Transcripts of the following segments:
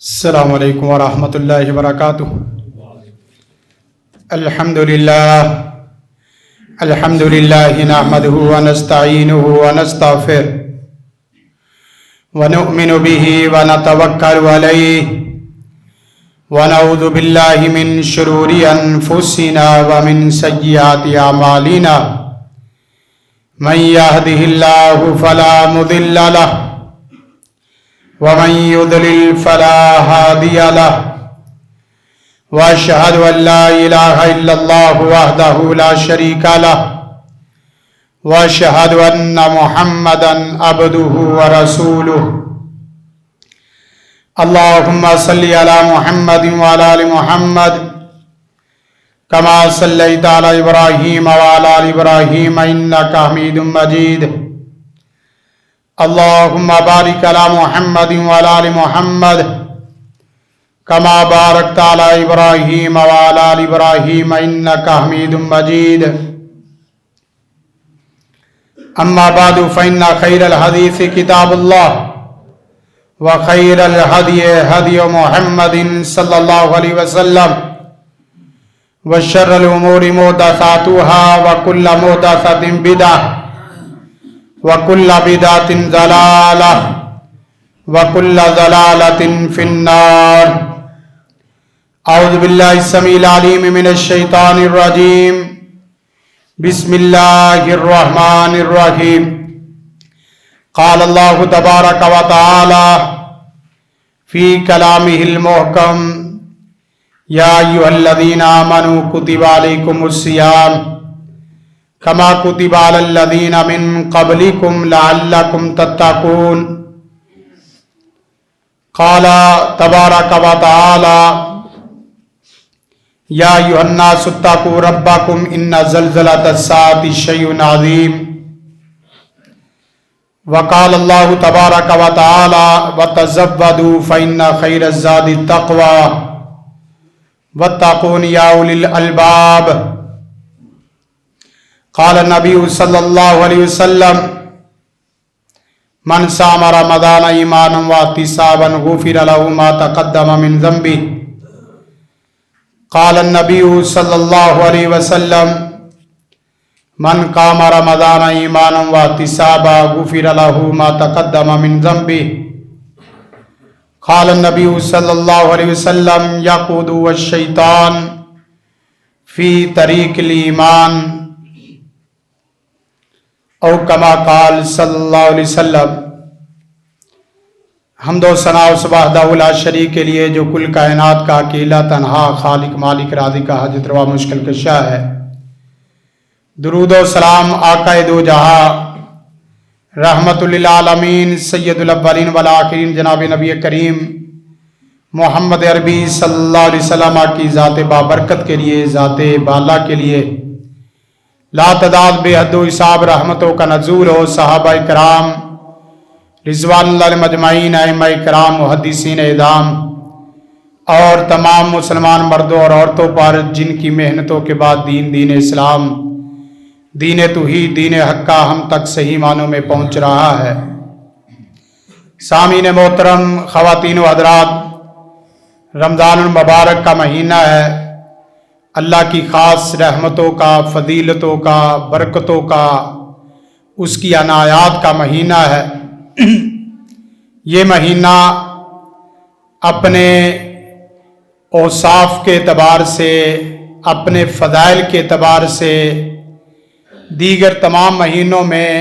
السلام علیکم ورحمۃ اللہ وبرکاتہ۔ الحمد للہ نحمدہ ونستعینہ ونستغفرہ ونؤمن بہ ونتوکل علیہ ونعوذ باللہ من شرور انفسنا ومن سیئات اعمالنا من یہدہ اللہ فلا مضل لہ ومن يضلل فلا هادي له واشهد ان لا اله الا الله وحده لا شريك له واشهد ان محمدا عبده ورسوله اللهم صل على محمد وعلى ال محمد كما صليت على ابراهيم وعلى ال ابراهيم انك حميد مجيد اللهم بارك على محمد وعلى ال محمد كما باركت على ابراهيم وعلى ال ابراهيم انك حميد مجيد اما بعد فان خير الحديث كتاب الله وخير الهدي هدي محمد صلى الله عليه وسلم وشر الامور محدثاتها وكل محدثة بدعة وَكُلَّ بِدْعَةٍ ضَلَالَةٍ وَكُلَّ ضَلَالَةٍ فِي النَّارِ۔ اعوذ باللہ السمیع العلیم من الشیطان الرجیم، بسم اللہ الرحمن الرحیم۔ قال اللہ تبارک و تعالی فی کلامہ المحکم یا ایھا الذین آمنوا کتب علیکم الصیام کما کتب علی الذین من قبلکم لعلکم تتقون۔ قال تبارک و تعالی یا ایھا الناس اتقوا ربکم ان زلزلۃ الساعۃ شیء عظیم۔ وقال اللہ تبارک و تعالی وتزودوا فإن خیر الزاد التقوی واتقون یا اولی الالباب۔ قال النبی صلی اللہ علیہ وسلم من صام رمضان ایمانا واحتسابا غفر له ما تقدم من ذنبه۔ قال النبی صلی اللہ علیہ وسلم من قام رمضان ایمانا واحتسابا غفر له ما تقدم من ذنبه۔ قال النبی صلی اللہ علیہ وسلم یقود الشیطان فی طریق الایمان او کما قال صلی اللہ علیہ وسلم۔ حمد و ثنا اس وحدہ لا شریک کے لیے جو کل کائنات کا اکیلا تنہا خالق مالک رازق حاجت روا مشکل کشا ہے۔ درود و سلام آقا دو جہاں رحمت للعالمین سید الاولین والآخرین جناب نبی کریم محمد عربی صلی اللہ علیہ وسلم کی ذات بابرکت کے لیے، ذات بالا کے لیے لا تعداد بے حد و حساب رحمتوں کا نزول ہو۔ صحابہ کرام رضوان اللہ علیہم مجمعین، ائمہ کرام، محدثین اعظام اور تمام مسلمان مردوں اور عورتوں پر جن کی محنتوں کے بعد دین اسلام، دین توحید، دین حق کا ہم تک صحیح معنوں میں پہنچ رہا ہے۔ سامعین محترم، خواتین و حضرات، رمضان المبارک کا مہینہ ہے، اللہ کی خاص رحمتوں کا، فضیلتوں کا، برکتوں کا، اس کی عنایات کا مہینہ ہے۔ یہ مہینہ اپنے اوصاف کے اعتبار سے، اپنے فضائل کے اعتبار سے دیگر تمام مہینوں میں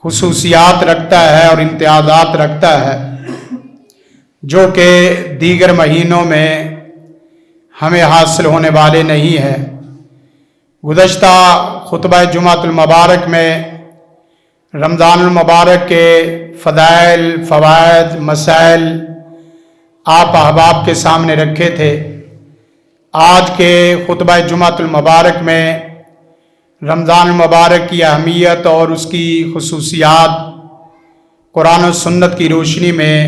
خصوصیات رکھتا ہے اور امتیازات رکھتا ہے جو کہ دیگر مہینوں میں ہمیں حاصل ہونے والے نہیں ہیں۔ گزشتہ خطبہ جمعۃ المبارک میں رمضان المبارک کے فضائل، فوائد، مسائل آپ احباب کے سامنے رکھے تھے۔ آج کے خطبہ جمعۃ المبارک میں رمضان المبارک کی اہمیت اور اس کی خصوصیات قرآن و سنت کی روشنی میں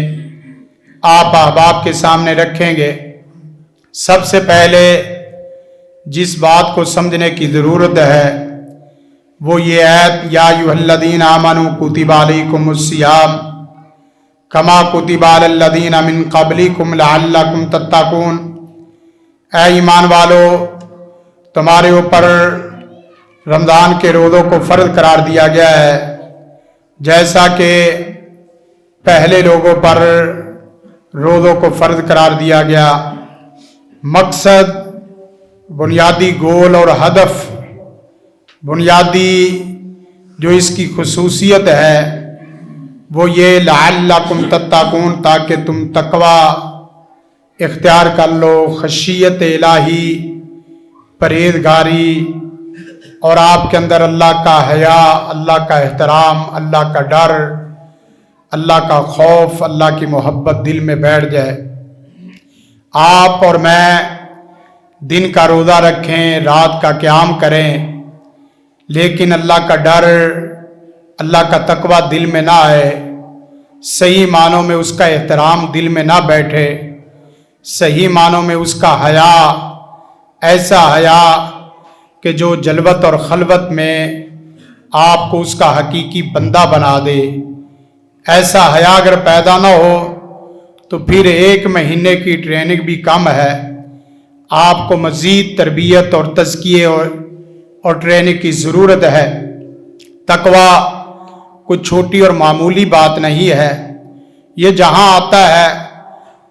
آپ احباب کے سامنے رکھیں گے۔ سب سے پہلے جس بات کو سمجھنے کی ضرورت ہے وہ یہ آیت یا ایھا الذین آمنوا کتب علیکم الصیام कमा कुतिबा अलल्लज़ीना मिन क़ब्लिकुम लअल्लकुम तत्तक़ून। ऐ ईमान वालो, तुम्हारे ऊपर रमज़ान के रोज़ों को फ़र्ज करार दिया गया है जैसा कि पहले लोगों पर रोज़ों को फ़र्ज करार दिया गया। मकसद, बुनियादी गोल और हदफ, बुनियादी जो इसकी खुसूसियत है वो ये लअल्लकुम तत्तक़ून, ताकि तुम तकवा इख्तियार कर लो, खशियत इलाही, परहेज़गारी, और आपके अंदर अल्लाह का हया, अल्लाह का एहतराम, अल्लाह का डर, अल्लाह का खौफ, अल्लाह की मोहब्बत दिल में बैठ जाए। आप और मैं दिन का रोज़ा रखें, रात का क़याम करें, लेकिन अल्लाह का डर, अल्लाह का तकवा दिल में ना आए, सही मानों में उसका एहतराम दिल में ना बैठे, सही मानों में उसका हया, ऐसा हया कि जो जलवत और खलवत में आपको उसका हकीकी बंदा बना दे, ऐसा हया अगर पैदा ना हो तो फिर 1 महीने की ट्रेनिंग भी कम है। आपको मज़ीद तरबियत और तज़किये और ट्रेनिंग की ज़रूरत है। तकवा कुछ छोटी और मामूली बात नहीं है। ये जहाँ आता है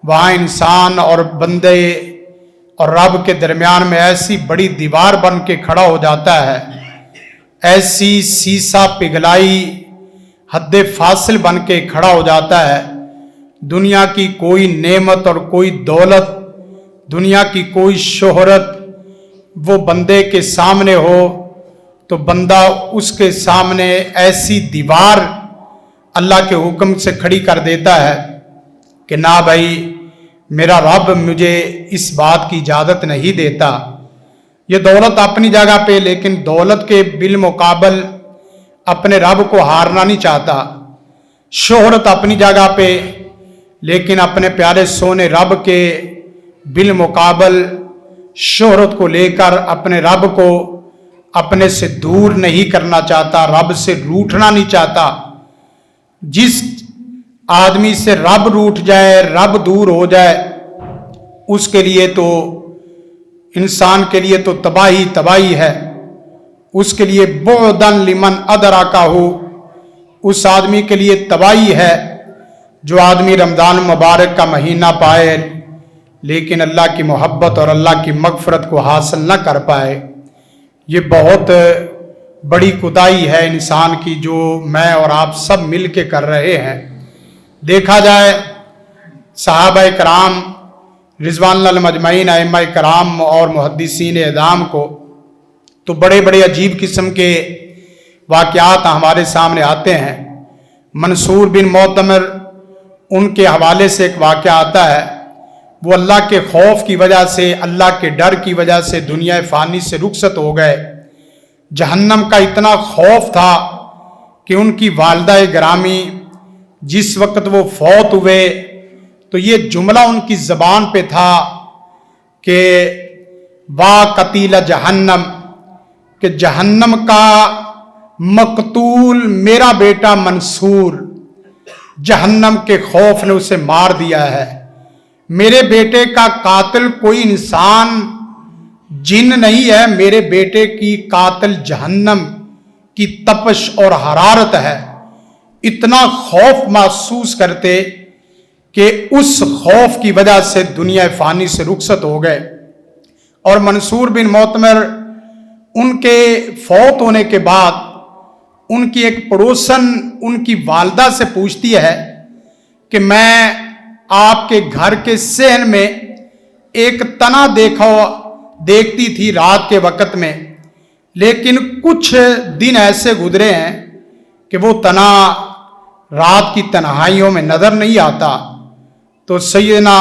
वहाँ इंसान और बंदे और रब के दरमियान में ऐसी बड़ी दीवार बन के खड़ा हो जाता है, ऐसी सीसा पिघलाई हद्दे फासिल बन के खड़ा हो जाता है। दुनिया की कोई नेमत और कोई दौलत, दुनिया की कोई शोहरत वो बंदे के सामने हो तो बंदा उसके सामने ऐसी दीवार अल्लाह के हुक्म से खड़ी कर देता है कि ना भाई, मेरा रब मुझे इस बात की इजाज़त नहीं देता। ये दौलत अपनी जगह पे, लेकिन दौलत के बिल मुकाबल अपने रब को हारना नहीं चाहता। शोहरत अपनी जगह पे, लेकिन अपने प्यारे सोने रब के बिल मुकाबल शोहरत को लेकर अपने रब को अपने से दूर नहीं करना चाहता, रब से रूठना नहीं चाहता। जिस आदमी से रब रूठ जाए, रब दूर हो जाए, उसके लिए तो, इंसान के लिए तो तबाही तबाही है। उसके लिए बुअदन लिमन अदरकाहु, उस आदमी के लिए तबाही है जो आदमी रमज़ान मुबारक का महीना पाए लेकिन अल्लाह की मोहब्बत और अल्लाह की मगफरत को हासिल न कर पाए। ये बहुत बड़ी कुदाई है इंसान की, जो मैं और आप सब मिल के कर रहे हैं। देखा जाए सहाबाए कराम रिज़वानुल्लाह मजमईन, अइम्माए कराम और मुहद्दिसीन एज़ाम को तो बड़े बड़े अजीब किस्म के वाक़यात हमारे सामने आते हैं। मंसूर बिन मोतमर, उनके हवाले से एक वाक़या आता है। वो अल्लाह के खौफ की वजह से, अल्लाह के डर की वजह से दुनिया फ़ानी से रुखसत हो गए। जहन्नम का इतना खौफ था कि उनकी वालिदा गिरामी जिस वक्त वो फौत हुए तो ये जुमला उनकी ज़बान पे था कि वाह कतीला जहन्नम, कि जहन्नम का मकतूल मेरा बेटा मंसूर, जहन्नम के खौफ ने उसे मार दिया है। मेरे बेटे का कातिल कोई इंसान जिन नहीं है, मेरे बेटे की कातिल जहन्नम की तपश और हरारत है। इतना खौफ महसूस करते कि उस खौफ की वजह से दुनिया फ़ानी से रुखसत हो गए। और मंसूर बिन मोतमर, उनके फौत होने के बाद उनकी एक पड़ोसन उनकी वालिदा से पूछती है कि मैं आपके घर के सहन में एक तना देखती थी रात के वक़्त में, लेकिन कुछ दिन ऐसे गुजरे हैं कि वो तना रात की तन्हाइयों में नज़र नहीं आता। तो सैयदना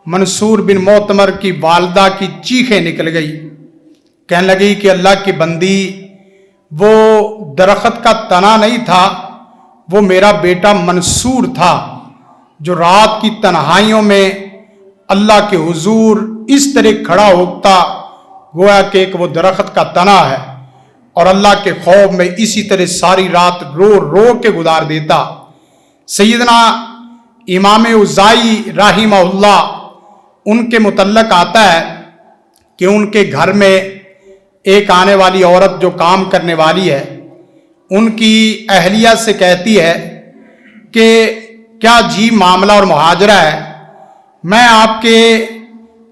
मंसूर बिन मोतमर की वालिदा की चीखें निकल गई, कहने लगी कि अल्लाह की बंदी, वो दरख्त का तना नहीं था, वो मेरा बेटा मंसूर था जो रात की तन्हाइयों में अल्लाह के हुजूर इस तरह खड़ा होता गोया कि एक वो दरख्त का तना है, और अल्लाह के खौफ में इसी तरह सारी रात रो रो के गुजार देता। सैयदना امام اوزائی رحمہ اللہ ان کے متعلق آتا ہے کہ ان کے گھر میں ایک آنے والی عورت جو کام کرنے والی ہے، ان کی اہلیہ سے کہتی ہے کہ کیا جی معاملہ اور محاجرہ ہے، میں آپ کے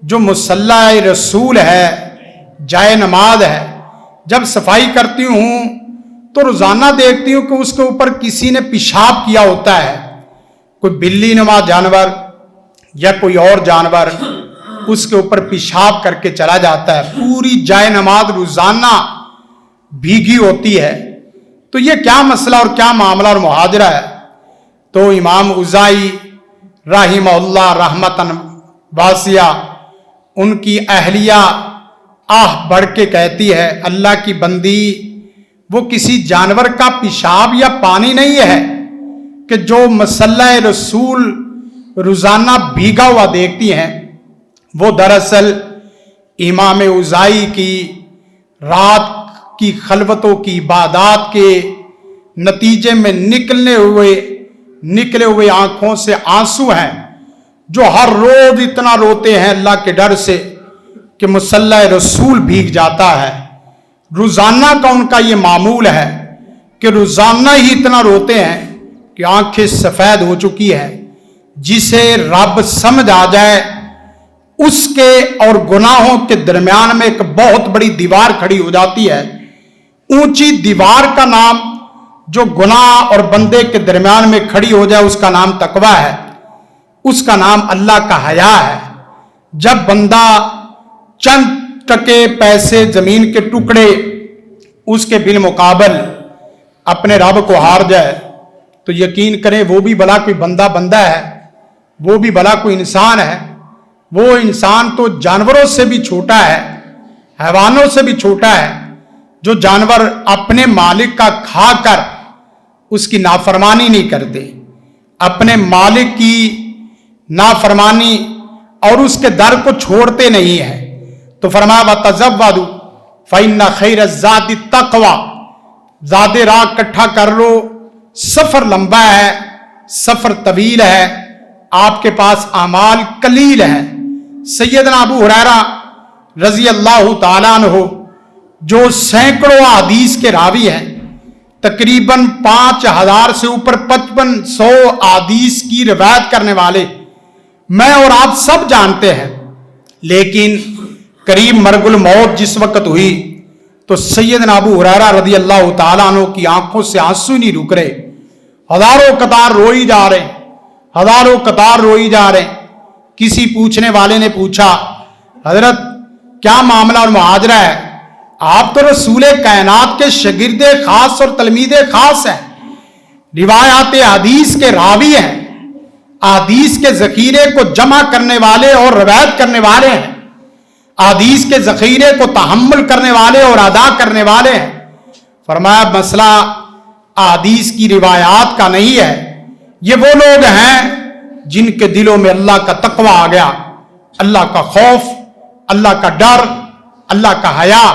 جو مصلی رسول ہے، جائے نماز ہے، جب صفائی کرتی ہوں تو روزانہ دیکھتی ہوں کہ اس کے اوپر کسی نے پیشاب کیا ہوتا ہے، کوئی بلی نما جانور یا کوئی اور جانور اس کے اوپر پیشاب کر کے چلا جاتا ہے، پوری جائے نماز روزانہ بھیگی ہوتی ہے، تو یہ کیا مسئلہ اور کیا معاملہ اور محاجرہ ہے؟ تو امام اوزائی رحمہ اللہ رحمتاً واسعہ ان کی اہلیہ بڑھ کے کہتی ہے، اللہ کی بندی، وہ کسی جانور کا پیشاب یا پانی نہیں ہے کہ جو مصلی رسول روزانہ بھیگا ہوا دیکھتی ہیں، وہ دراصل امام اوزائی کی رات کی خلوتوں کی عبادات کے نتیجے میں نکلے ہوئے آنکھوں سے آنسو ہیں، جو ہر روز اتنا روتے ہیں اللہ کے ڈر سے کہ مصلی رسول بھیگ جاتا ہے۔ روزانہ کا ان کا یہ معمول ہے کہ روزانہ ہی اتنا روتے ہیں کہ آنکھیں سفید ہو چکی ہیں۔ جسے رب سمجھ آ جائے اس کے اور گناہوں کے درمیان میں ایک بہت بڑی دیوار کھڑی ہو جاتی ہے۔ اونچی دیوار کا نام جو گناہ اور بندے کے درمیان میں کھڑی ہو جائے اس کا نام تقوی ہے، اس کا نام اللہ کا حیا ہے۔ جب بندہ چند ٹکے پیسے زمین کے ٹکڑے اس کے بالمقابل اپنے رب کو ہار جائے تو یقین کریں وہ بھی بھلا کوئی بندہ ہے، وہ بھی بھلا کوئی انسان ہے، وہ انسان تو جانوروں سے بھی چھوٹا ہے، حیوانوں سے بھی چھوٹا ہے۔ جو جانور اپنے مالک کا کھا کر اس کی نافرمانی نہیں کرتے، اپنے مالک کی نافرمانی اور اس کے در کو چھوڑتے نہیں ہیں، تو فرمایا وَتَزَوَّدُوا فَإِنَّ خَيْرَ الزَّادِ التَّقْوَىٰ، زاد راہ اکٹھا کر لو، سفر لمبا ہے، سفر طویل ہے، آپ کے پاس اعمال قلیل ہیں۔ سیدنا ابو ہریرہ رضی اللہ تعالیٰ عنہ جو سینکڑوں حدیث کے راوی ہیں، تقریباً 5000 سے اوپر 5500 حدیث کی روایت کرنے والے میں اور آپ سب جانتے ہیں، لیکن قریب مرگ الموت جس وقت ہوئی تو سیدنا ابو ہریرہ رضی اللہ تعالیٰ عنہ کی آنکھوں سے آنسو نہیں رک رہے، ہزاروں قطار روئی جا رہے ہیں، ہزاروں قطار روئی جا رہے ہیں۔ کسی پوچھنے والے نے پوچھا، حضرت کیا معاملہ اور محاجرہ ہے؟ آپ تو رسول کائنات کے شاگرد خاص اور تلمید خاص ہیں، روایات حدیث کے راوی ہیں، حدیث کے ذخیرے کو جمع کرنے والے اور روایت کرنے والے ہیں، حدیث کے ذخیرے کو تحمل کرنے والے اور ادا کرنے والے ہیں۔ فرمایا مسئلہ حدیث کی روایات کا نہیں ہے، یہ وہ لوگ ہیں جن کے دلوں میں اللہ کا تقوی آ گیا، اللہ کا خوف، اللہ کا ڈر، اللہ کا حیا۔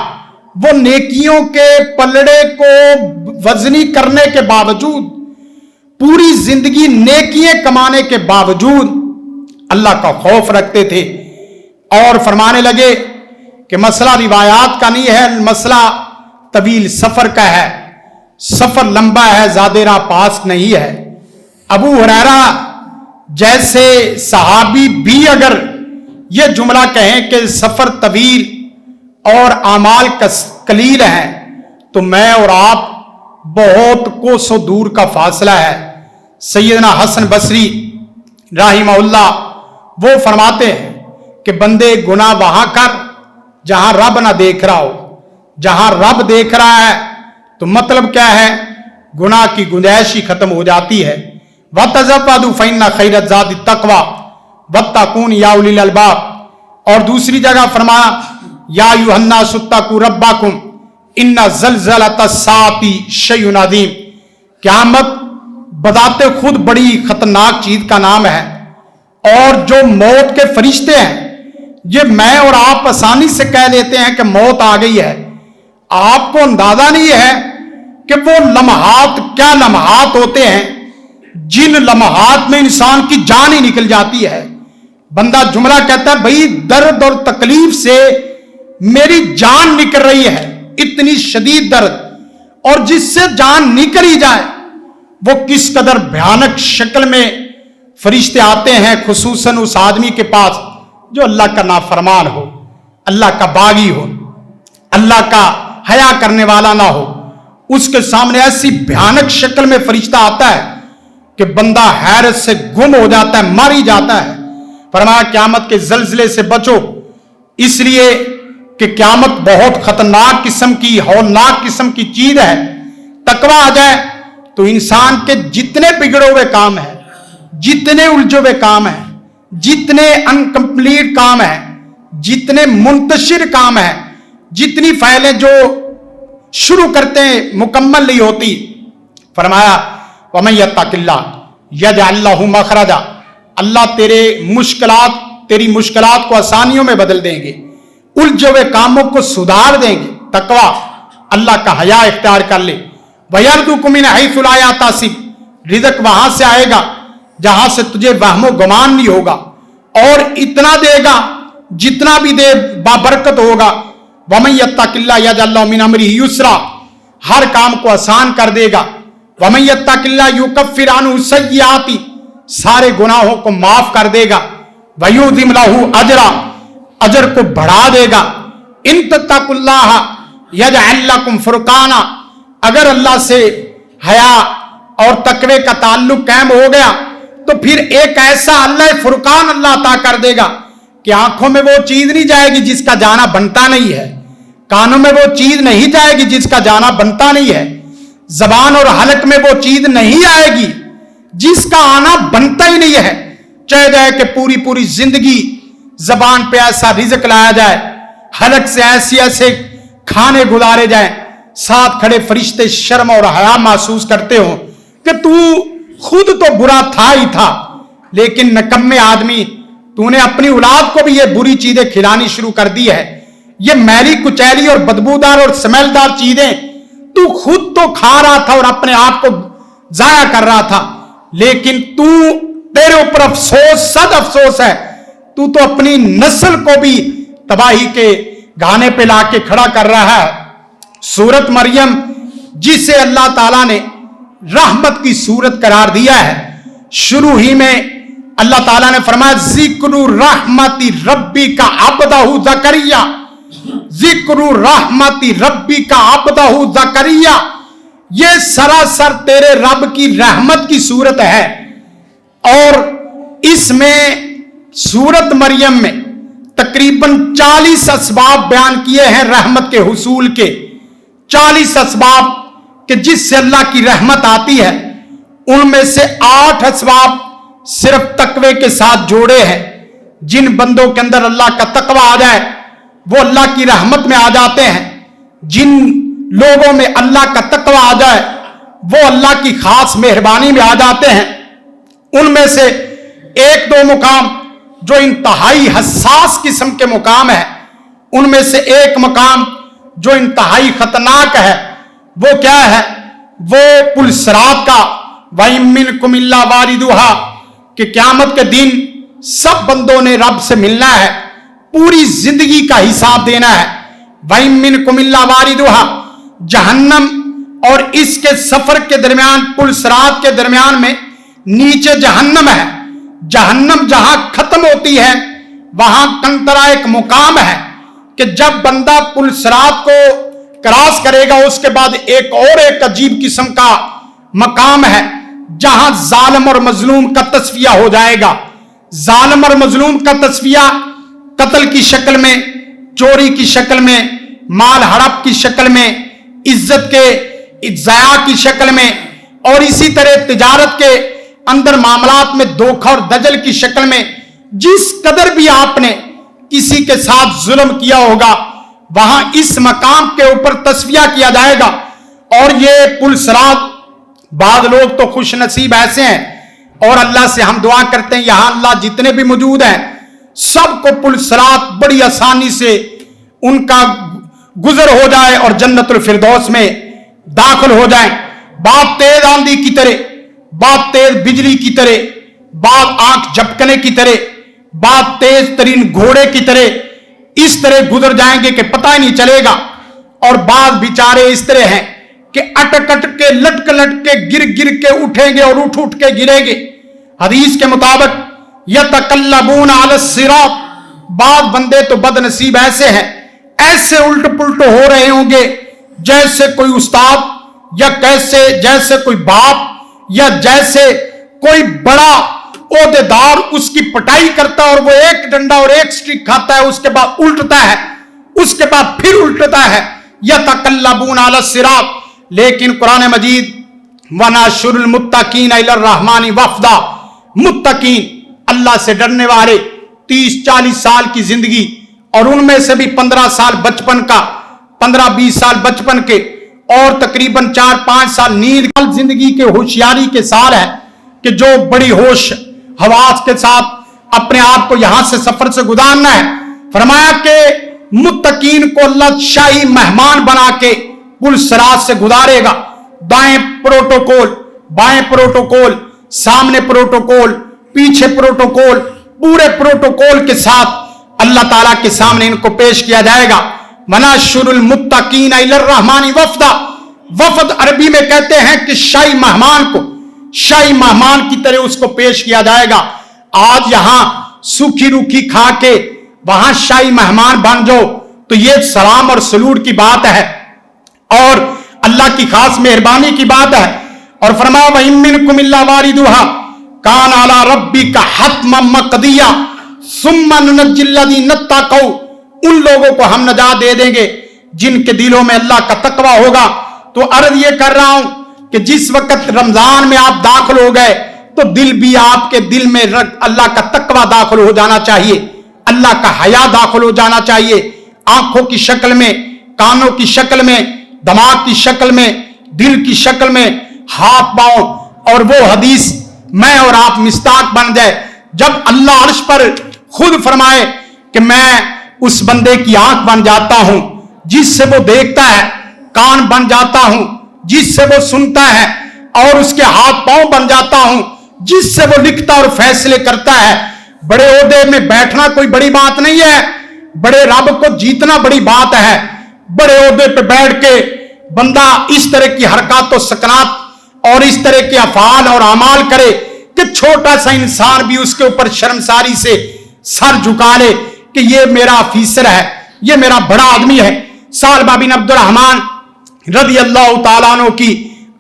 وہ نیکیوں کے پلڑے کو وزنی کرنے کے باوجود، پوری زندگی نیکیاں کمانے کے باوجود اللہ کا خوف رکھتے تھے، اور فرمانے لگے کہ مسئلہ روایات کا نہیں ہے، مسئلہ طویل سفر کا ہے، سفر لمبا ہے، زیادہ راہ پاس نہیں ہے۔ ابو ہریرہ جیسے صحابی بھی اگر یہ جملہ کہیں کہ سفر طویل اور اعمال قلیل ہیں تو میں اور آپ بہت کوسوں دور کا فاصلہ ہے۔ سیدنا حسن بصری رحمہ اللہ وہ فرماتے ہیں کہ بندے گناہ وہاں کر جہاں رب نہ دیکھ رہا ہو، جہاں رب دیکھ رہا ہے تو مطلب کیا ہے؟ گناہ کی گنجائش ہی ختم ہو جاتی ہے۔ وَتَزَوَّدُوا فَإِنَّ خَيْرَ الزَّادِ التَّقْوَىٰ وَاتَّقُونِ يَا أُولِي الْأَلْبَابِ، اور دوسری جگہ فرمایا یا ایھا الناس اتقوا ربکم ان زلزلۃ الساعۃ شیء عظیم، قیامت بذات خود بڑی خطرناک چیز کا نام ہے، اور جو موت کے فرشتے ہیں یہ میں اور آپ آسانی سے کہہ لیتے ہیں کہ موت آ گئی ہے، آپ کو اندازہ نہیں ہے کہ وہ لمحات کیا لمحات ہوتے ہیں जिन लम्हात में इंसान की जान ही निकल जाती है। बंदा जुमला कहता है भाई दर्द और तकलीफ से मेरी जान निकल रही है, इतनी शदीद दर्द, और जिससे जान निकल ही जाए वो किस कदर भयानक शक्ल में फरिश्ते आते हैं, खुसूसन उस आदमी के पास जो अल्लाह का नाफरमान हो, अल्लाह का बागी हो, अल्लाह का हया करने वाला ना हो। उसके सामने ऐसी भयानक शक्ल में फरिश्ता आता है कि बंदा हैरत से गुम हो जाता है, मर ही जाता है। फरमाया क़यामत के जल्जले से बचो, इसलिए कि क़यामत बहुत खतरनाक किस्म की, हौलनाक किस्म की चीज है। तकवा आ जाए तो इंसान के जितने बिगड़े हुए काम हैं, जितने उलझे हुए काम हैं, जितने अनकंप्लीट काम हैं, जितने मुंतशिर काम हैं, जितनी फाइलें जो शुरू करते हैं मुकम्मल नहीं होती, फरमाया वमन यत्तकिल्लाह यजअल लहू मखरजा, अल्लाह तेरी मुश्किलात को आसानियों में बदल देंगे, उलझे हुए कामों को सुधार देंगे। तकवा, अल्लाह का हया इख्तियार कर ले। वयरज़ुक़ु मिन हैसु ला यहतसिब, रिज़्क वहां से आएगा जहां से तुझे वहमो गुमान नहीं होगा, और इतना देगा जितना भी दे बाबरकत होगा। वमन यत्तकिल्लाह यजअल लहू मिन अमरिही युस्रा, हर काम को आसान कर देगा। वमन यत्तकिल्लाह युकफ्फिर अन्हु सय्यिआति, सारे गुनाहों को माफ कर देगा। वयुअज़्ज़िम लहू अजरा, अजर को बढ़ा देगा। इन तत्तकुल्लाह यजअल लकुम फुरकाना, अगर अल्लाह से हया और तकवे का ताल्लुक कायम हो गया तो फिर एक ऐसा अल्लाह फुरकान अल्लाह अता कर देगा कि आंखों में वो चीज नहीं जाएगी जिसका जाना बनता नहीं है, कानों में वो चीज नहीं जाएगी जिसका जाना बनता नहीं है, जबान और हलक में वो चीज नहीं आएगी जिसका आना बनता ही नहीं है। चाहे जाए कि पूरी पूरी जिंदगी जबान पे ऐसा रिज़्क लाया जाए, हलक से ऐसे ऐसे खाने गुजारे जाए, साथ खड़े फरिश्ते शर्म और हया महसूस करते हो कि तू खुद तो बुरा था ही था, लेकिन नकम्मे आदमी तूने अपनी औलाद को भी ये बुरी चीजें खिलानी शुरू कर दी है। ये मैली कुचैली और बदबूदार और स्मेलदार चीजें तू खुद तो खा रहा था और अपने आप को जाया कर रहा था, लेकिन तेरे ऊपर अफसोस, सद अफसोस है, तू तो अपनी नस्ल को भी तबाही के गाने पे लाके खड़ा कर रहा है। सूरत मरियम, जिसे अल्लाह ताला ने रहमत की सूरत करार दिया है, शुरू ही में अल्लाह ताला ने फरमाया जिक्रू रहमती रब्बी का अब्दहु ज़करिया, जिक्रू रहमती रब्बी का अब्दहु ज़करिया, ये सरासर तेरे रब की रहमत की सूरत है। और इसमें सूरत मरियम में तकरीबन 40 असबाब बयान किए हैं रहमत के हुसूल के, 40 असबाब कि जिससे अल्लाह की रहमत आती है। उनमें से 8 असबाब सिर्फ तकवे के साथ जोड़े हैं। जिन बंदों के अंदर अल्लाह का तकवा आ जाए वो अल्लाह की रहमत में आ जाते हैं। जिन लोगों में अल्लाह का तकवा आ जाए वो अल्लाह की खास मेहरबानी में आ जाते हैं। उनमें से 1-2 मुकाम जो इंतहाई हसास किस्म के मुकाम है, उनमें से एक मुकाम जो इंतहाई खतरनाक है वो क्या है? वो पुल सिरात का, वइन मिनकुम इल्ला वारिदुहा, कि क़यामत के दिन सब बंदों ने रब से मिलना है, पूरी जिंदगी का हिसाब देना है। वइन मिनकुम इल्ला वारिदुहा, जहन्नम और इसके सफर के दरमियान, पुल सिरात के दरमियान में नीचे जहन्नम है। जहन्नम जहां खत्म होती है वहां कंतरा एक मुकाम है कि जब बंदा पुल सिरात को क्रॉस करेगा उसके बाद एक अजीब किस्म का मकाम है जहां जालिम और मजलूम का तस्फिया हो जाएगा। जालिम और मजलूम का तस्फिया कत्ल की शक्ल में, चोरी की शक्ल में, माल हड़प की शक्ल में, इज्जत के ज़या की शक्ल में, और इसी तरह तिजारत के अंदर मामलात में धोखा और दजल की शक्ल में। जिस कदर भी आपने किसी के साथ जुल्म किया होगा वहां इस मकाम के ऊपर तस्फिया किया जाएगा। और ये पुल सिरात, बाद लोग तो खुश नसीब ऐसे हैं, और अल्लाह से हम दुआ करते हैं यहां अल्लाह जितने भी मौजूद हैं सबको पुल सिरात बड़ी आसानी से उनका गुजर हो जाए और जन्नतुल फिरदौस में दाखिल हो जाए। बाप तेज आंधी की तरह बात तेज बिजली की तरह, बात आंख झपकने की तरह, बात तेज तरीन घोड़े की तरह इस तरह गुजर जाएंगे कि पता ही नहीं चलेगा। और बाद बेचारे इस तरह हैं कि अटक अटक के लटक लटक के गिर के उठेंगे और उठ उठ के गिरेंगे। हदीस के मुताबिक यतकल्लबून अला सिरात, बाद बंदे तो बदनसीब ऐसे हैं, ऐसे उल्ट पुल्ट हो रहे होंगे जैसे कोई उस्ताद या जैसे कोई बाप या जैसे कोई बड़ा ओहदेदार उसकी पटाई करता है और वो एक डंडा और एक स्टिक खाता है, उसके बाद उल्टता है, उसके बाद फिर उल्टता है। यतकल्लबून अला सिरात। लेकिन कुरान मजीद वनाशुरुल मुत्तकीन इलर रहमानी वफदा, मुत्तकीन अल्लाह से डरने वाले 30-40 साल की जिंदगी और उनमें से भी 15 साल बचपन का, 15-20 साल बचपन के और तकरीबन 4-5 साल नींद जिंदगी के होशियारी के साल है कि जो बड़ी होश हवास के साथ अपने आप को यहां से सफर से गुजारना है। फरमाया कि मुत्तकीन को अल्लाह शाही मेहमान बना के पुल सिरात से गुजारेगा। दाएं प्रोटोकॉल, बाएं प्रोटोकॉल, सामने प्रोटोकॉल, पीछे प्रोटोकॉल, पूरे प्रोटोकॉल के साथ अल्लाह ताला के सामने इनको पेश किया जाएगा। वनाशुरुल मुत्तकीन इलर रहमानी वफदा। वफद अरबी में कहते हैं कि शाही मेहमान को शाही मेहमान की तरह उसको पेश किया जाएगा। आज यहां सूखी रूखी खा के वहां शाही मेहमान बन जाओ तो ये सलाम और सलूट की बात है और अल्लाह की खास मेहरबानी की बात है। और फरमाया वइन मिनकुम इल्ला वारिदुहा कान अला रब्बिका हत्मम मक़दिया सुम्मा नुनज्जिल लज़ीना तक़ौ। उन लोगों को हम नजात दे देंगे जिनके दिलों में अल्लाह का तकवा होगा। तो अर्ज ये कर रहा हूं कि जिस वक्त रमजान में आप दाखिल हो गए तो दिल भी आपके दिल में अल्लाह का तकवा दाखिल हो जाना चाहिए, अल्लाह का हया दाखिल हो जाना चाहिए। आंखों की शक्ल में, कानों की शक्ल में, दिमाग की शक्ल में, दिल की शक्ल में, हाथ पांव और वो हदीस मैं और आप मिस्ताक बन जाए जब अल्लाह अर्श पर खुद फरमाए कि मैं उस बंदे की आंख बन जाता हूं जिससे वो देखता है, कान बन जाता हूं जिससे वो सुनता है और उसके हाथ पांव बन जाता हूं जिससे वो लिखता और फैसले करता है। बड़े ओहदे में बैठना कोई बड़ी बात नहीं है, बड़े रब को जीतना बड़ी बात है। बड़े ओहदे पे बैठ के बंदा इस तरह की हरकत और सकनात और इस तरह के अफाल और अमाल करे कि छोटा सा इंसान भी उसके ऊपर शर्मसारी से सर झुका ले कि ये मेरा अफीसर है, ये मेरा बड़ा आदमी है। सालबा बिन अब्दुर्रहमान रज़ी अल्लाह तआला अन्हु की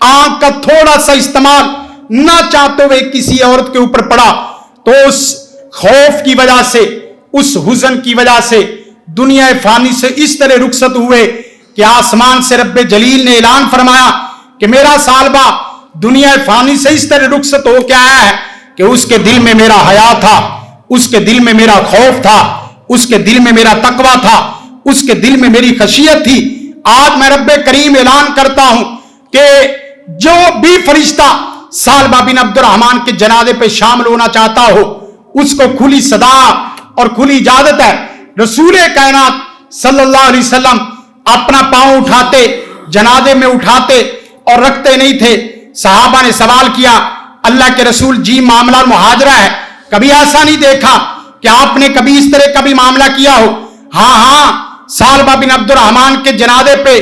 आंख का थोड़ा सा इस्तेमाल ना चाहते हुए किसी औरत के ऊपर पड़ा तो उस खौफ की वजह से, उस हुज़न की वजह से दुनिया फानी से इस तरह रुखसत हुए कि आसमान से रब्बे जलील ने ऐलान फरमाया कि मेरा सालबा दुनिया फानी से इस तरह रुखसत हो के आया है कि उसके दिल में मेरा हया था, उसके दिल में मेरा खौफ था, उसके दिल में मेरा तकवा था, उसके दिल में मेरी खशियत थी। आज मैं रब्बे करीम ऐलान करता हूं कि जो भी फरिश्ता सालबा बिन अब्दुर्रहमान के जनाजे पे शामिल होना चाहता हो उसको खुली सदा और खुली इजाजत है। रसूल कायनात सल्लल्लाहु अलैहि वसल्लम अपना पांव उठाते, जनाजे में उठाते और रखते नहीं थे। सहाबा ने सवाल किया, अल्लाह के रसूल जी मामला मुहाजरा है, कभी ऐसा नहीं देखा कि आपने कभी इस तरह का भी मामला किया हो? हाँ, सालबा बिन अब्दुर्रहमान के जनाजे पे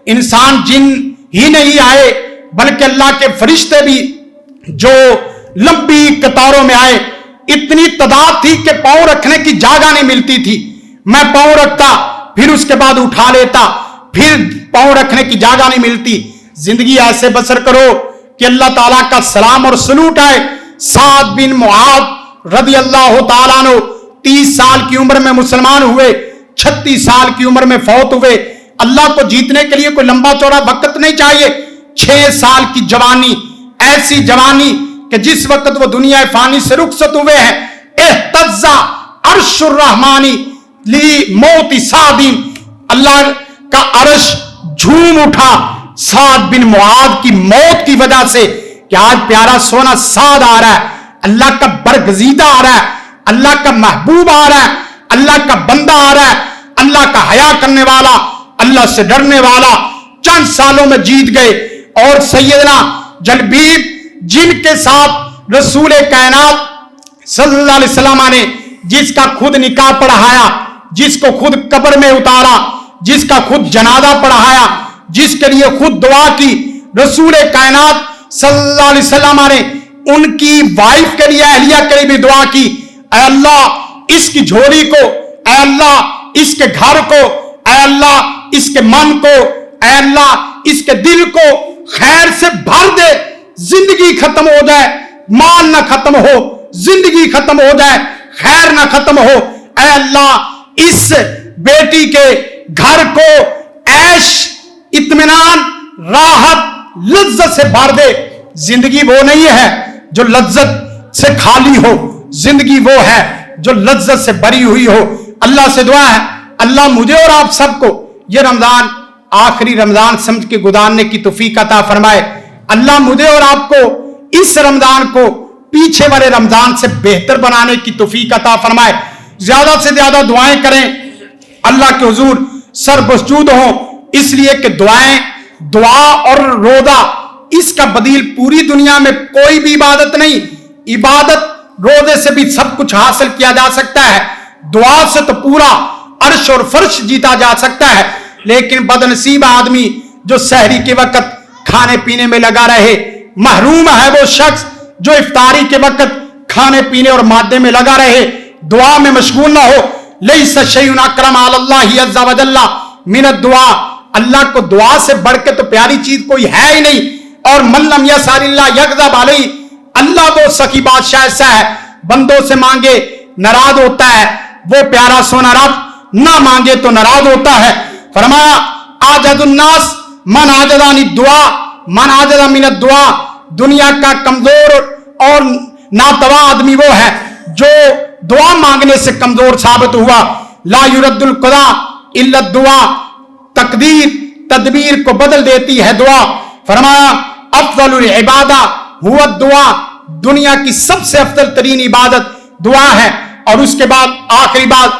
इंसान जिन ही नहीं आए बल्कि अल्लाह के फरिश्ते भी जो लंबी कतारों में आए। इतनी तादाद थी कि पांव रखने की जगह नहीं मिलती थी। मैं पांव रखता, फिर उसके बाद उठा लेता, फिर पांव रखने की जगह नहीं मिलती। जिंदगी ऐसे बसर करो कि अल्लाह ताला का सलाम और सलूट आए। साद बिन मुआद रज़ी अल्लाह तआला अन्हु 30 साल की उम्र में मुसलमान हुए, 36 साल की उम्र में फौत हुए। अल्लाह को जीतने के लिए कोई लंबा चौड़ा वक्त नहीं चाहिए। 6 साल की जवानी, ऐसी जवानी कि जिस वक्त वो दुनिया फानी से रुखसत हुए हैं, एहतज़्ज़ा अर्शुर रहमानी ली मौती सादिन, अल्लाह का अर्श झूम उठा साद बिन मुआद की मौत की वजह से कि आज प्यारा सोना साद आ रहा है, अल्लाह का बरगजीदा आ रहा है, अल्लाह का महबूब आ रहा है, अल्लाह का बंदा आ रहा है, अल्लाह का हया करने वाला, अल्लाह से डरने वाला। चंद सालों में जीत गए और सैयदना जलबीब جن کے ساتھ رسول کائنات صلی اللہ علیہ وسلم نے جس کا خود نکاح پڑھایا، جس کو خود قبر میں اتارا، جس کا خود جنازہ پڑھایا، جس کے لیے خود دعا کی، رسول کائنات صلی اللہ علیہ وسلم نے ان کی وائف کے لیے، اہلیہ کے لیے بھی دعا کی، اے اللہ اس کی جھولی کو، اے اللہ اس کے گھر کو، اے اللہ اس کے من کو، اے اللہ اس کے دل کو خیر سے بھر دے، زندگی ختم ہو جائے، مال نہ ختم ہو، زندگی ختم ہو جائے، خیر نہ ختم ہو، اے اللہ اس بیٹی کے گھر کو عیش، اطمینان، راحت، لذت سے بھر دے۔ زندگی وہ نہیں ہے جو لذت سے خالی ہو، زندگی وہ ہے جو لذت سے بھری ہوئی ہو۔ اللہ سے دعا ہے اللہ مجھے اور آپ سب کو یہ رمضان آخری رمضان سمجھ کے گزارنے کی توفیق عطا فرمائے۔ اللہ مجھے اور آپ کو اس رمضان کو پیچھے والے رمضان سے بہتر بنانے کی توفیق عطا فرمائے۔ زیادہ سے زیادہ دعائیں کریں، اللہ کے حضور سر بسجود ہوں، اس لیے کہ دعا اور روزہ اس کا بدیل پوری دنیا میں کوئی بھی عبادت نہیں۔ عبادت روزے سے بھی سب کچھ حاصل کیا جا سکتا ہے، دعا سے تو پورا عرش اور فرش جیتا جا سکتا ہے، لیکن بدنصیب آدمی جو سحری کے وقت کھانے پینے میں لگا رہے، محروم ہے وہ شخص جو افطاری کے وقت کھانے پینے اور مادے میں لگا رہے، دعا میں مشغول نہ ہو۔ لیس شیء اکرم علی اللہ عز وجل من الدعاء، اللہ کو دعا سے بڑھ کے تو پیاری چیز کوئی ہے ہی نہیں۔ اور من لم یسأل اللہ یغضب علیہ، اللہ وہ سخی بادشاہ ایسا ہے بندوں سے مانگے ناراض ہوتا ہے، وہ پیارا سونا رب نہ مانگے تو ناراض ہوتا ہے۔ فرمایا عاجز الناس من عاجز عن الدعاء من عاجز من الدعاء، دنیا کا کمزور اور ناتواں آدمی وہ ہے جو دعا مانگنے سے کمزور ثابت ہوا۔ لا يرد القضاء الا الدعاء، تقدیر تدبیر کو بدل دیتی ہے دعا۔ فرمایا افضل العبادہ هو الدعاء، دنیا کی سب سے افضل ترین عبادت دعا ہے۔ اور اس کے بعد آخری بات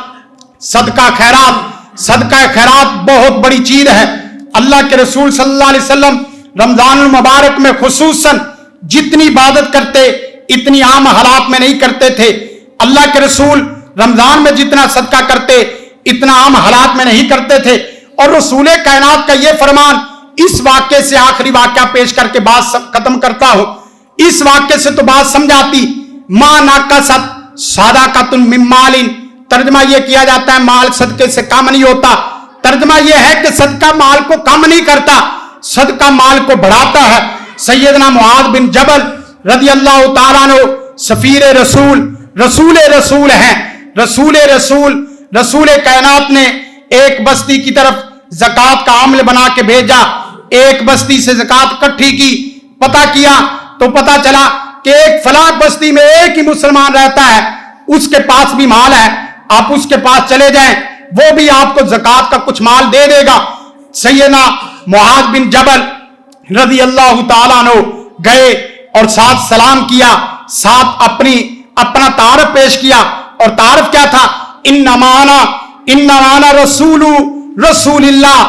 صدقہ خیرات۔ صدقہ خیرات بہت بڑی چیز ہے۔ اللہ کے رسول صلی اللہ علیہ وسلم رمضان المبارک میں خصوصاً جتنی عبادت کرتے اتنی عام حالات میں نہیں کرتے تھے۔ اللہ کے رسول رمضان میں جتنا صدقہ کرتے اتنا عام حالات میں نہیں کرتے تھے۔ اور رسول کائنات کا یہ فرمان، اس واقعے سے آخری واقعہ پیش کر کے بات ختم کرتا ہوں۔ اس واقعے سے تو بات سمجھاتی، ماں ناقصت صدقۃ من مال، ترجمہ یہ کیا جاتا ہے مال صدقے سے کم نہیں ہوتا۔ ترجمہ یہ ہے کہ صدقہ مال کو کم نہیں کرتا، صدقہ مال کو بڑھاتا ہے۔ سیدنا معاذ بن جبل رضی اللہ تعالیٰ عنہ سفیر رسول، رسول ہیں، رسول کائنات نے ایک بستی کی طرف زکوٰۃ کا عمل بنا کے بھیجا۔ ایک بستی سے زکوٰۃ اکٹھی کی، پتہ کیا تو پتہ چلا کہ ایک فلاں بستی میں ایک ہی مسلمان رہتا ہے، اس کے پاس بھی مال ہے، آپ اس کے پاس چلے جائیں، وہ بھی آپ کو زکوٰۃ کا کچھ مال دے دے گا۔ سیدنا معاذ بن جبل رضی اللہ تعالیٰ عنہ گئے اور ساتھ سلام کیا، ساتھ اپنا تعارف پیش کیا۔ اور تعارف کیا تھا؟ انما انا رسول اللہ،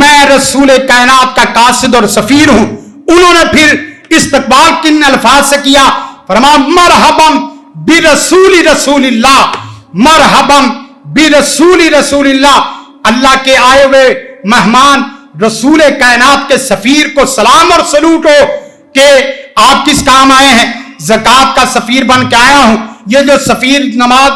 میں رسول کائنات کا قاصد اور سفیر ہوں۔ انہوں نے پھر استقبال کن الفاظ سے کیا؟ فرمایا مرحبا برسول اللہ، مرحبا برسول اللہ، اللہ کے آئے ہوئے مہمان رسول کائنات کے سفیر کو سلام اور سلوٹ ہو کہ آپ کس کام آئے ہیں؟ زکوٰۃ کا سفیر بن کے آیا ہوں۔ یہ جو سفیر نماز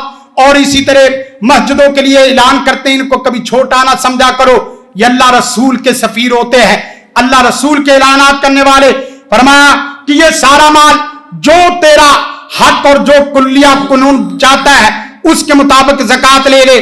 اور اسی طرح مسجدوں کے لیے اعلان کرتے ہیں، ان کو کبھی چھوٹا نہ سمجھا کرو، یہ اللہ رسول کے سفیر ہوتے ہیں، اللہ رسول کے اعلانات کرنے والے۔ فرمایا کہ یہ سارا مال جو تیرا حق اور جو کلیہ قانون چاہتا ہے اس کے مطابق زکوٰۃ لے لے۔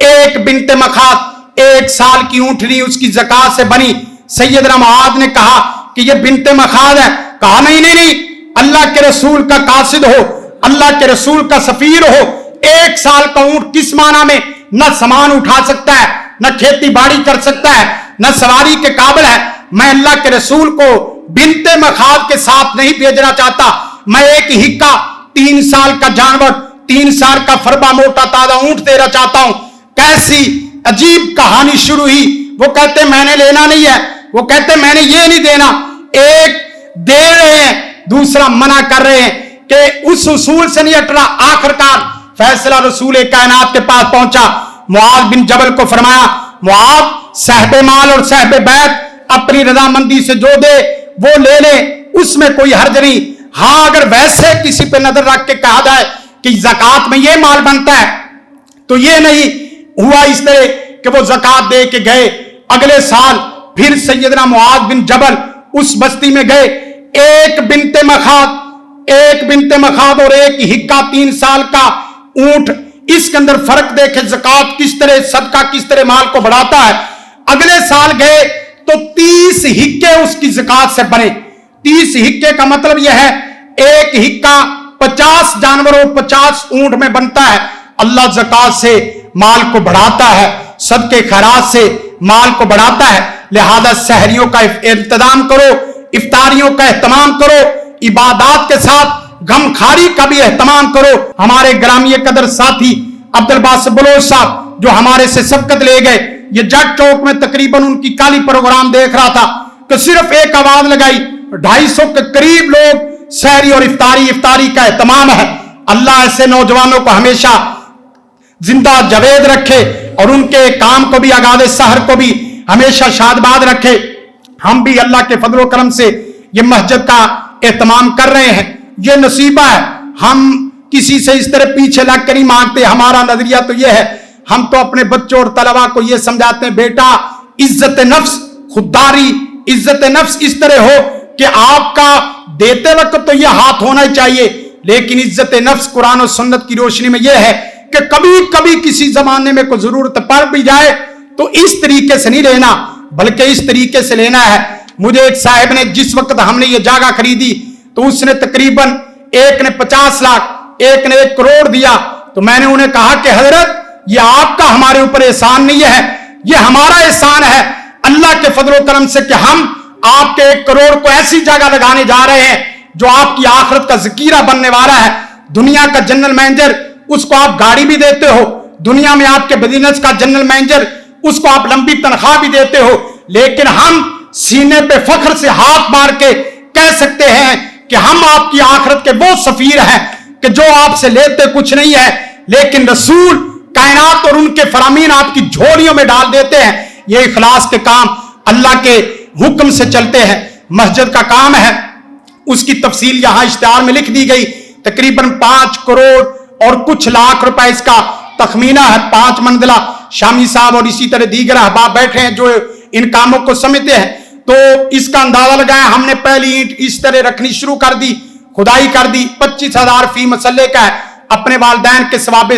ایک بنت مخاط، 1 سال کی اونٹنی اس کی زکوٰۃ سے بنی۔ سیدنا معاذ نے کہا کہ یہ بنت مخاط ہے، کہا نہیں، اللہ کے رسول کا قاصد ہو، اللہ کے رسول کا سفیر ہو۔ 1 سال کا اونٹ کس معنی میں؟ نہ سامان اٹھا سکتا ہے، نہ کھیتی باڑی کر سکتا ہے، نہ سواری کے قابل ہے۔ میں اللہ کے رسول کو بنت مخاط کے ساتھ نہیں بھیجنا چاہتا، میں ایک ہکا 3 سال کا جانور، 3 سال کا فربا موٹا تازہ اونٹ دینا چاہتا ہوں۔ کیسی عجیب کہانی شروع ہوئی۔ وہ کہتے میں نے لینا نہیں ہے، وہ کہتے میں نے یہ نہیں دینا، ایک دے رہے ہیں दूसरा मना कर रहे हैं कि उस उसूल से नहीं हटना। आखिरकार फैसला रसूल कायनात के पास पहुंचा। मुआज बिन जबल को फरमाया, मुआज साहिब माल और साहिब बैत अपनी रजामंदी से जो दे वो ले ले, उसमें कोई हर्ज नहीं। हाँ, अगर वैसे किसी पे नजर रख के कहा जाए कि ज़कात में ये माल बनता है, तो ये नहीं हुआ इस तरह कि वो ज़कात दे के गए, अगले साल फिर सैयदना मुआज बिन जबल उस बस्ती में गए। एक बिनते मखाद और एक हिक्का 3 साल का ऊंट, इसके अंदर फर्क देखे, ज़कात किस तरह, सदका किस तरह माल को बढ़ाता है। अगले साल गए तो 30 हिक्के उसकी ज़कात से बने। 30 हिक्के का मतलब यह है एक हिक्का 50 जानवरों 50 ऊंट में बनता है। अल्लाह ज़कात से माल को बढ़ाता है, सदके खैरात से माल को बढ़ाता है। लिहाजा सहरियों का इंतजाम करो, इफ्तारियों का एहतमाम करो, इबादत के साथ गमखारी का भी एहतमाम करो। हमारे ग्रामीय कदर साथी अब्दुल बासित बलोच साहब जो हमारे से सबकत ले गए, ये जट चौक में तकरीबन उनकी काली प्रोग्राम देख रहा था कि सिर्फ एक आवाज लगाई, 250 के करीब लोग सहरी और इफ्तारी का एहतमाम है। अल्लाह ऐसे नौजवानों को हमेशा जिंदा जवेद रखे और उनके काम को भी, आगाज़े सहर को भी हमेशा शादबाद रखे। हम भी अल्लाह के फजल व करम से ये मस्जिद का एहतमाम कर रहे हैं, ये नसीबा है। हम किसी से इस तरह पीछे लग कर नहीं मांगते। हमारा नजरिया तो ये है, हम तो अपने बच्चों और तलबा को ये समझाते हैं, बेटा इज्जत नफ्स, खुददारी, इज्जत नफ्स इस तरह हो कि आपका देते वक्त तो यह हाथ होना ही चाहिए, लेकिन इज्जत नफ्स कुरान और सुन्नत की रोशनी में यह है कि कभी कभी किसी जमाने में कोई जरूरत पड़ भी जाए तो इस तरीके से नहीं लेना, बल्कि इस तरीके से लेना है। मुझे एक साहब ने, जिस वक्त हमने ये जगह खरीदी तो उसने तकरीबन एक ने 50 लाख, एक ने 1 करोड़ दिया। तो मैंने उन्हें कहा कि हजरत ये आपका हमारे ऊपर एहसान नहीं है, ये हमारा एहसान है अल्लाह के फजल करम से कि हम आपके 1 करोड़ को ऐसी जगह लगाने जा रहे हैं जो आपकी आखिरत का ज़कीरा बनने वाला है। दुनिया का जनरल मैनेजर, उसको आप गाड़ी भी देते हो, दुनिया में आपके बिजनेस का जनरल मैनेजर, उसको आप लंबी तनख्वाह भी देते हो, लेकिन हम सीने पे फख्र से हाथ मार के कह सकते हैं कि हम आपकी आखिरत के वो सफीर हैं कि जो आपसे लेते कुछ नहीं है, लेकिन रसूल कायनात और उनके फरामीन आपकी झोलियों में डाल देते हैं। ये इखलास के काम अल्लाह के हुक्म से चलते हैं। मस्जिद का काम है, उसकी तफसील यहां इश्तिहार में लिख दी गई। तकरीबन 5 करोड़ और कुछ लाख रुपए इसका तखमीना है। 5 मंजिला। शामी साहब और इसी तरह दीगर अहबाब बैठे हैं जो इन कामों को समझते हैं। तो इसका अंदाजा लगाया, हमने पहली ईंट इस तरह रखनी शुरू कर दी, खुदाई कर दी। 25,000 फी मसल्ले का है। अपने वालिदैन के सवाब,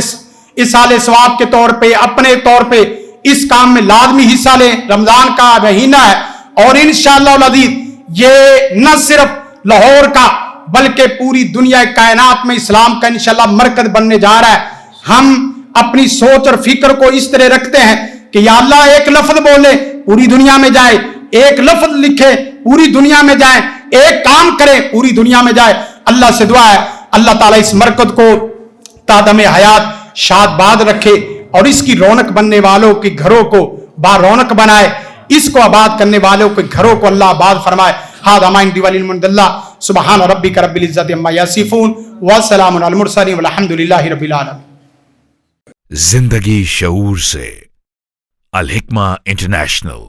इसाले सवाब के तौर पे, अपने तौर पे इस काम में लाजमी हिस्सा लें। रमजान का महीना है और इंशाअल्लाह अज़ीज़ ये न सिर्फ लाहौर का बल्कि पूरी दुनिया कायनात में इस्लाम का इंशाअल्लाह मरकज बनने जा रहा है। हम अपनी सोच और फिक्र को इस तरह रखते हैं कि या अल्लाह एक लफ्ज बोले पूरी दुनिया में जाए, एक लफ्ज लिखे पूरी दुनिया में जाए, एक काम करे पूरी दुनिया में जाए। अल्लाह से दुआ है अल्लाह ताला इस मरकज को तादम हयात शादबाद रखे और इसकी रौनक बनने वालों के घरों को बारौनक बनाए, इसको आबाद करने वालों के घरों को अल्लाह आबाद फरमाए। हादामाइन दिवालिल मुनदल्ला सुबहान रब्बिका रब्बिल इज्जति अम्मा यसिफून व सलामुन अलल मुरसलीन वल्हम्दुलिल्लाहि रब्बिल आलमीन। जिंदगी शऊर से, अल हिक्मा इंटरनेशनल।